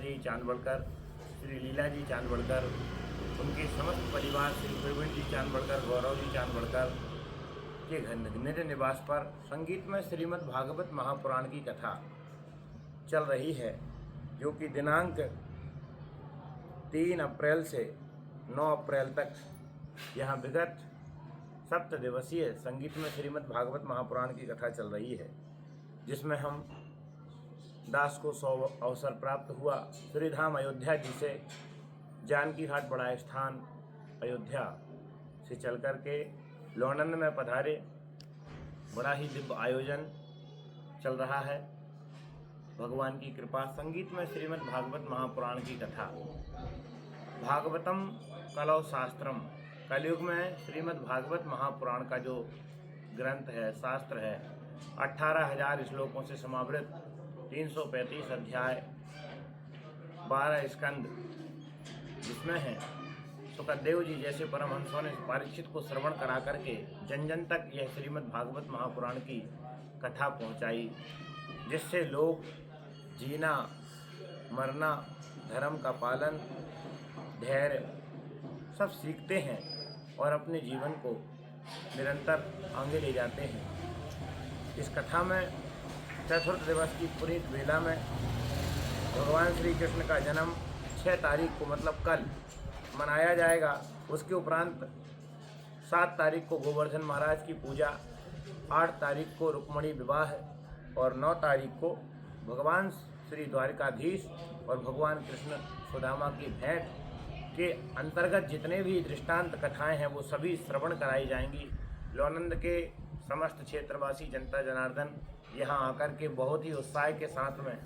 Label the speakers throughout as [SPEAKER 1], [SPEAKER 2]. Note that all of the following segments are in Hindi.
[SPEAKER 1] जी चांदवड़कर, श्री लीला जी चांदवड़कर, उनके समस्त परिवार श्री प्रवीण जी चांदवड़कर, गौरव जी चांदवड़कर के निज निवास पर संगीत में श्रीमद् भागवत महापुराण की कथा चल रही है, जो कि दिनांक 3 अप्रैल से 9 अप्रैल तक यहाँ विगत 7 दिवसीय संगीत में श्रीमद् भागवत महापुराण की कथा चल रही है, जिसमें हम दास को अवसर प्राप्त हुआ श्री धाम अयोध्या जी से जानकी घाट बड़ा स्थान अयोध्या से चल कर के लोनंद में पधारे। बड़ा ही दिव्य आयोजन चल रहा है। भगवान की कृपा संगीत में श्रीमद् भागवत महापुराण की कथा। भागवतम कलौ शास्त्रम, कलयुग में श्रीमद् भागवत महापुराण का जो ग्रंथ है, शास्त्र है, 18,000 श्लोकों से समावृत, 335 अध्याय, 12 स्कंद, जिसमें है सुखदेव जी जैसे परमहंसों ने परीक्षित को श्रवण करा करके जन जन तक यह श्रीमद् भागवत महापुराण की कथा पहुंचाई, जिससे लोग जीना, मरना, धर्म का पालन, धैर्य सब सीखते हैं और अपने जीवन को निरंतर आगे ले जाते हैं। इस कथा में चतुर्थ दिवस की पुनीत बेला में भगवान श्री कृष्ण का जन्म 6 तारीख को मतलब कल मनाया जाएगा। उसके उपरांत 7 तारीख को गोवर्धन महाराज की पूजा, 8 तारीख को रुक्मणी विवाह और 9 तारीख को भगवान श्री द्वारिकाधीश और भगवान कृष्ण सुदामा की भेंट के अंतर्गत जितने भी दृष्टांत कथाएं हैं वो सभी श्रवण कराई जाएंगी। लोनंद के समस्त क्षेत्रवासी जनता जनार्दन यहाँ आकर के बहुत ही उत्साह के साथ में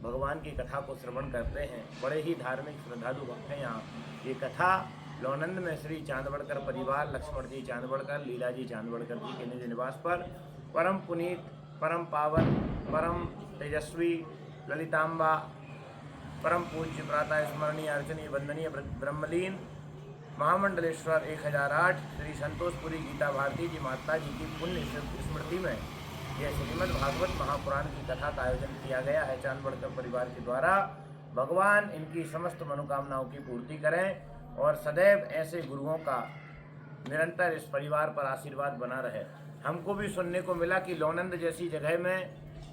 [SPEAKER 1] भगवान की कथा को श्रवण करते हैं। बड़े ही धार्मिक श्रद्धालु भक्त हैं यहाँ। ये कथा लोनंद में श्री चांदवड़कर परिवार, लक्ष्मण जी चांदवड़कर, लीला जी चांदवड़कर जी के निज निवास पर परम पुनीत, परम पावन, परम तेजस्वी ललितांबा, परम पूज्य प्रातः स्मरणीय अर्चनीय वंदनीय ब्रह्मलीन महामंडलेश्वर 1008 श्री संतोषपुरी गीता भारती जी माता जी की पुण्य स्मृति में यह श्रीमद् भागवत महापुराण की कथा का आयोजन किया गया है चांदवड़कर परिवार के द्वारा। भगवान इनकी समस्त मनोकामनाओं की पूर्ति करें और सदैव ऐसे गुरुओं का निरंतर इस परिवार पर आशीर्वाद बना रहे। हमको भी सुनने को मिला कि लोनंद जैसी जगह में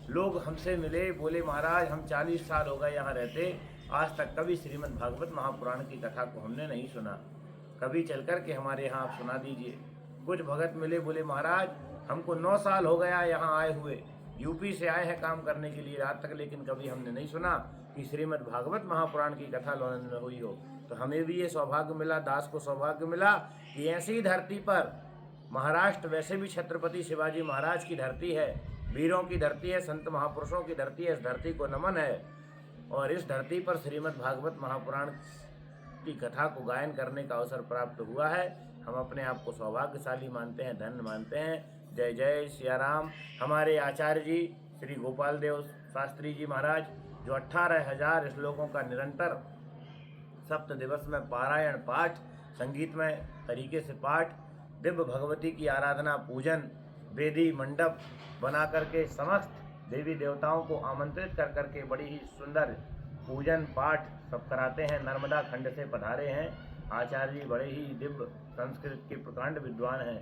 [SPEAKER 1] लोग हमसे मिले, बोले महाराज हम 40 साल हो गए यहाँ रहते, आज तक कभी श्रीमद् भागवत महापुराण की कथा को हमने नहीं सुना, कभी चल कर के हमारे यहाँ आप सुना दीजिए। कुछ भगत मिले, बोले महाराज हमको 9 साल हो गया यहाँ आए हुए, यूपी से आए हैं काम करने के लिए रात तक, लेकिन कभी हमने नहीं सुना कि श्रीमद् भागवत महापुराण की कथा लोनंद में हुई हो। तो हमें भी ये सौभाग्य मिला, दास को सौभाग्य मिला कि ऐसी ही धरती पर, महाराष्ट्र वैसे भी छत्रपति शिवाजी महाराज की धरती है, वीरों की धरती है, संत महापुरुषों की धरती है, इस धरती को नमन है। और इस धरती पर श्रीमद् भागवत महापुराण की कथा को गायन करने का अवसर प्राप्त हुआ है। हम अपने आप को सौभाग्यशाली मानते हैं, धन्य मानते हैं। जय जय सिया राम। हमारे आचार्य जी श्री गोपाल देव शास्त्री जी महाराज, जो 18,000 श्लोकों का निरंतर 7 दिवस में पारायण पाठ, संगीत में तरीके से पाठ, दिव्य भगवती की आराधना, पूजन, वेदी मंडप बना करके समस्त देवी देवताओं को आमंत्रित कर करके बड़ी ही सुंदर पूजन पाठ सब कराते हैं। नर्मदा खंड से पधारे हैं आचार्य जी, बड़े ही दिव्य संस्कृत के प्रकांड विद्वान हैं।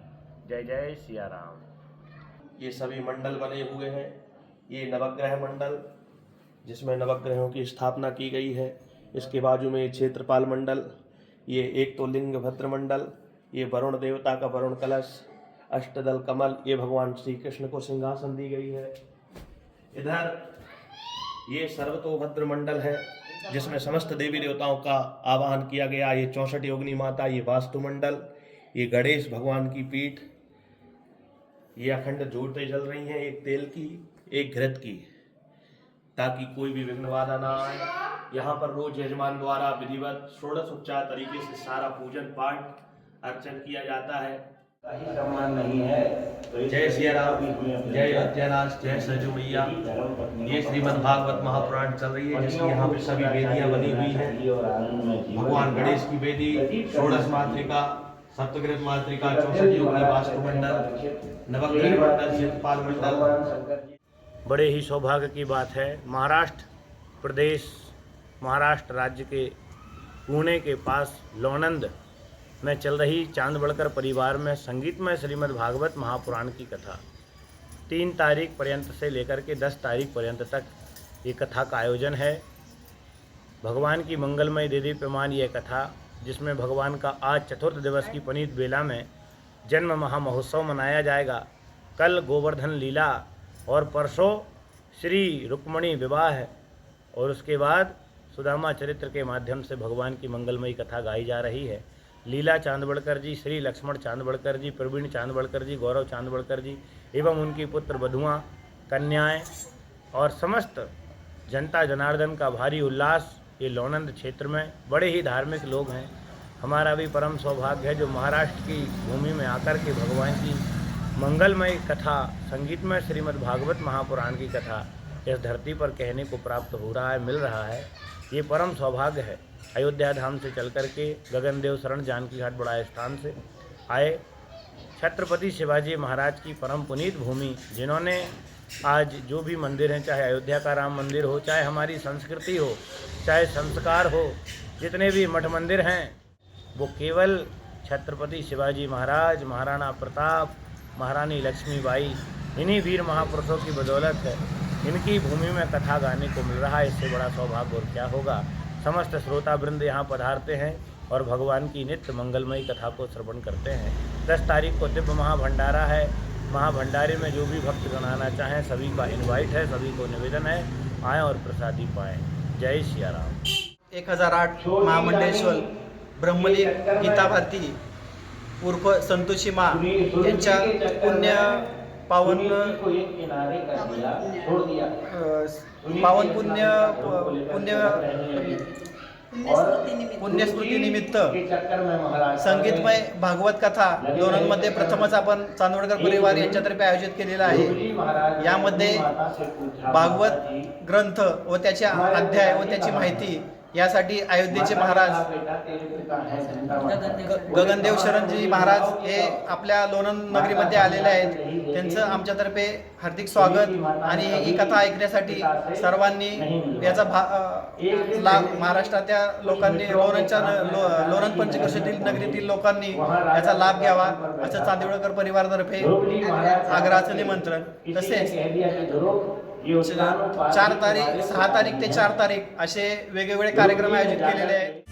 [SPEAKER 1] जय जय सिया राम।
[SPEAKER 2] ये सभी मंडल बने हुए हैं। ये नवग्रह मंडल, जिसमें नवग्रहों की स्थापना की गई है। इसके बाजू में क्षेत्रपाल मंडल, ये एक तो लिंग भद्र मंडल, ये वरुण देवता का वरुण कलश, अष्टदल कमल, ये भगवान श्री कृष्ण को सिंहासन दी गई है। इधर ये सर्वतोभद्र मंडल है, जिसमें समस्त देवी देवताओं का आवाहन किया गया। ये 64 योगिनी माता, ये वास्तु मंडल, ये गणेश भगवान की पीठ, ये अखंड ज्योतें जल रही हैं, एक तेल की, एक घृत की, ताकि कोई भी विघ्न बाधा ना आए। यहाँ पर रोज यजमान द्वारा विधिवत षोडशोपचार तरीके से सारा पूजन पाठ अर्चन किया जाता है।
[SPEAKER 1] सम्मान नहीं है।
[SPEAKER 2] जय सिया राम, जय अत्यानाश, जय सजू मैया। ये श्रीमद् भागवत महापुराण चल रही है, जिसकी यहाँ पे सभी वेदियां बनी हुई हैं। भगवान गणेश की वेदी, षोडश मातृका, सप्तग्रह मातृका, 64 योगिनी वास्तु मंडल, नवग्रह मंडल, क्षेत्रपाल मंडल।
[SPEAKER 1] बड़े ही सौभाग्य की बात है, महाराष्ट्र प्रदेश महाराष्ट्र राज्य के पुणे के पास लोणंद में चल रही चांदवड़कर परिवार में संगीतमय श्रीमद् भागवत महापुराण की कथा 3 तारीख पर्यंत से लेकर के 10 तारीख पर्यंत तक ये कथा का आयोजन है। भगवान की मंगलमय देदीप्यमान ये कथा, जिसमें भगवान का आज चतुर्थ दिवस की पनीत बेला में जन्म महामहोत्सव मनाया जाएगा। कल गोवर्धन लीला और परसों श्री रुक्मणी विवाह है और उसके बाद सुदामा चरित्र के माध्यम से भगवान की मंगलमयी कथा गाई जा रही है। लीला चांदवड़कर जी, श्री लक्ष्मण चांदवड़कर जी, प्रवीण चांदवड़कर जी, गौरव चांदवड़कर जी एवं उनकी पुत्र वधुआं, कन्याएं और समस्त जनता जनार्दन का भारी उल्लास। ये लोणंद क्षेत्र में बड़े ही धार्मिक लोग हैं। हमारा भी परम सौभाग्य है जो महाराष्ट्र की भूमि में आकर के भगवान की मंगलमय कथा, संगीतमय श्रीमद् भागवत महापुराण की कथा इस धरती पर कहने को प्राप्त हो रहा है, मिल रहा है। ये परम सौभाग्य है। अयोध्या धाम से चल कर के गगनदेव शरण जानकी घाट बड़ा स्थान से आए छत्रपति शिवाजी महाराज की परम पुनीत भूमि, जिन्होंने आज जो भी मंदिर हैं, चाहे अयोध्या का राम मंदिर हो, चाहे हमारी संस्कृति हो, चाहे संस्कार हो, जितने भी मठ मंदिर हैं वो केवल छत्रपति शिवाजी महाराज, महाराणा प्रताप, महारानी लक्ष्मीबाई, इन्हीं वीर महापुरुषों की बदौलत है। इनकी भूमि में कथा गाने को मिल रहा है, इससे बड़ा सौभाग्य और क्या होगा। समस्त श्रोता वृंद यहाँ पधारते हैं और भगवान की नित्य मंगलमयी कथा को श्रवण करते हैं। 10 तारीख को दिव्य महाभंडारा है। महाभंडारे में जो भी भक्त गणाना चाहें सभी का इनवाइट है, सभी को निवेदन है, आएँ और प्रसादी पाएँ। जय सिया राम।
[SPEAKER 3] 1008 महामंडलेश्वर ब्रह्मलीन गीता भारती उर्फ संतोषी माँ यांच्या पुण्य पावन पुण्यस्मृतीनिमित्त संगीतमय भागवत कथा लोणंदमध्ये प्रथमच आपण चांदवडकर परिवार यांच्यातर्फे आयोजित केलेला आहे। यामध्ये भागवत ग्रंथ व त्याचे अध्याय व त्याची माहिती यासाठी अयोध्येचे महाराज गगनदेव शरणजी महाराज हे आपल्या लोणंद नगरीमध्ये आलेले आहेत। त्यांचं आमच्यातर्फे हार्दिक स्वागत आणि ही कथा ऐकण्यासाठी सर्वांनी याचा लाभ महाराष्ट्रातल्या लोकांनी, लोणंद पंचक्रोशीतील नगरीतील लोकांनी याचा लाभ घ्यावा असं चांदवडकर परिवारातर्फे आग्रहाचं निमंत्रण। तसेच 4 तारीख, 6 तारीख ते 4 तारीख असे वेगवेगळे कार्यक्रम आयोजित केलेले आहेत।